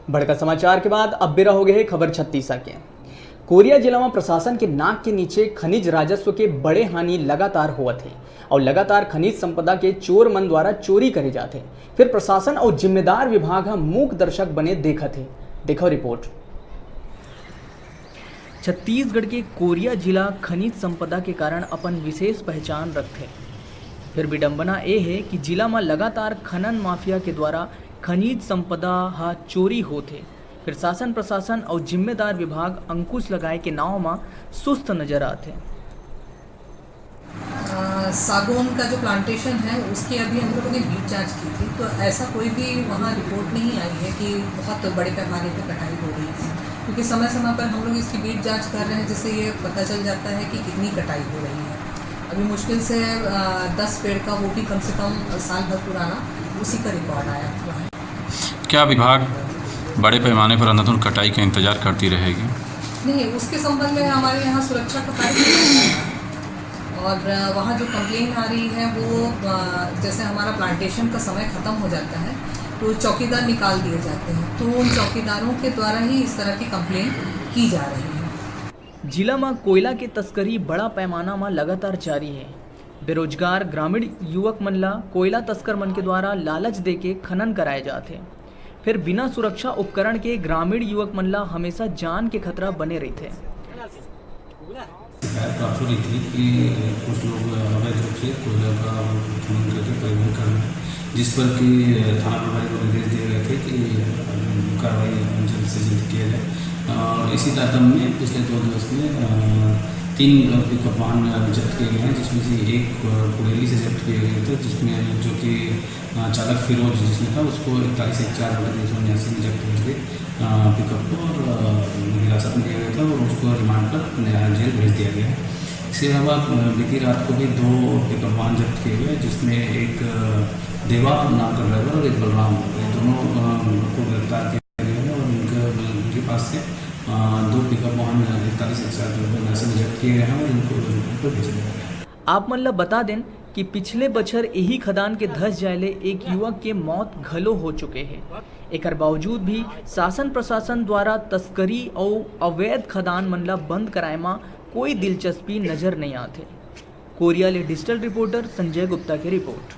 बड़का समाचार के बाद अब बेरा हो गए खबर 36 के। कोरिया जिला में प्रशासन के नाक के नीचे खनिज राजस्व के बड़े हानि लगातार हुआ थे और लगातार खनिज संपदा के चोर मन द्वारा चोरी करे जाते। फिर प्रशासन और जिम्मेदार विभाग मूक दर्शक बने देखा थे। देखो रिपोर्ट। छत्तीसगढ़ के कोरिया जिला खनिज संपदा के कारण अपन विशेष पहचान रखते। फिर विडंबना ये है कि जिला में लगातार खनन माफिया के द्वारा खनिज संपदा चोरी होते। फिर शासन प्रशासन और जिम्मेदार विभाग अंकुश लगाए के नाव में सुस्त नजर आते। सागौन का जो प्लांटेशन है उसकी अभी हम लोगों ने बीज जांच की थी, तो ऐसा कोई भी वहाँ रिपोर्ट नहीं आई है कि बहुत बड़े पैमाने पर कटाई हो रही है, क्योंकि समय समय पर हम लोग इसकी बीज जांच कर रहे हैं, जिससे ये पता चल जाता है कि कितनी कटाई हो रही है। अभी मुश्किल से 10 पेड़ का, वो भी कम से कम साल भर पुराना, उसी का रिकॉर्ड आया हुआ है। क्या विभाग बड़े पैमाने पर अंधाधुंध कटाई का इंतजार करती रहेगी? नहीं, उसके संबंध में हमारे यहाँ सुरक्षा का कार्य किया जा रहा है और वहाँ जो कंप्लेन आ रही है वो जैसे हमारा प्लांटेशन का समय ख़त्म हो जाता है तो चौकीदार निकाल दिए जाते हैं, तो उन चौकीदारों के द्वारा ही इस तरह की कंप्लेन की जा रही है। जिला में कोयला की तस्करी बड़ा पैमाना में लगातार जारी है। बेरोजगार ग्रामीण युवक मन ला कोयला तस्कर मन के द्वारा लालच दे के खनन कराए जाते। फिर बिना सुरक्षा उपकरण के ग्रामीण युवक मन ला हमेशा जान के खतरा बने रहते। शिकायत प्राप्त हो रही थी कि कुछ लोग अवैध रूप से कोयला का खनन करके परिवहन कर रहे हैं, जिस पर कि थाना प्रभारी को निर्देश दिए गए थे कि कार्रवाई जल्द से जल्द किया जाए। और इसी तारतम्य में पिछले 2 दिवस में 3 पिकअप वाहन जब्त किए गए हैं, जिसमें से एक कुरेली से जब्त किए गए थे, जिसमें जो कि चालक फिरोज जिसमें था उसको 41/4/379 में जब्त किए थे पिकअप को और हिरासत में लिया गया था और उसको रिमांड पर जेल भेज दिया गया है। इसके अलावा बीती रात को भी 2 पिकअप वाहन जब्त किए गए, जिसमें एक देवा नाम का ड्राइवर और एक बलराम, ये दोनों को गिरफ्तार किया गया है और उनके पास से 2 पिकअप वाहन 41/4/379 में जब्त किए गए हैं और इनको भेजा गया है। आप मन ला बता दें कि पिछले बछर यही खदान के धस जायले एक युवक के मौत घलो हो चुके हैं। एकर बावजूद भी शासन प्रशासन द्वारा तस्करी और अवैध खदान मन ला बंद कराए में कोई दिलचस्पी नजर नहीं आते। कोरिया ले डिजिटल रिपोर्टर संजय गुप्ता की रिपोर्ट।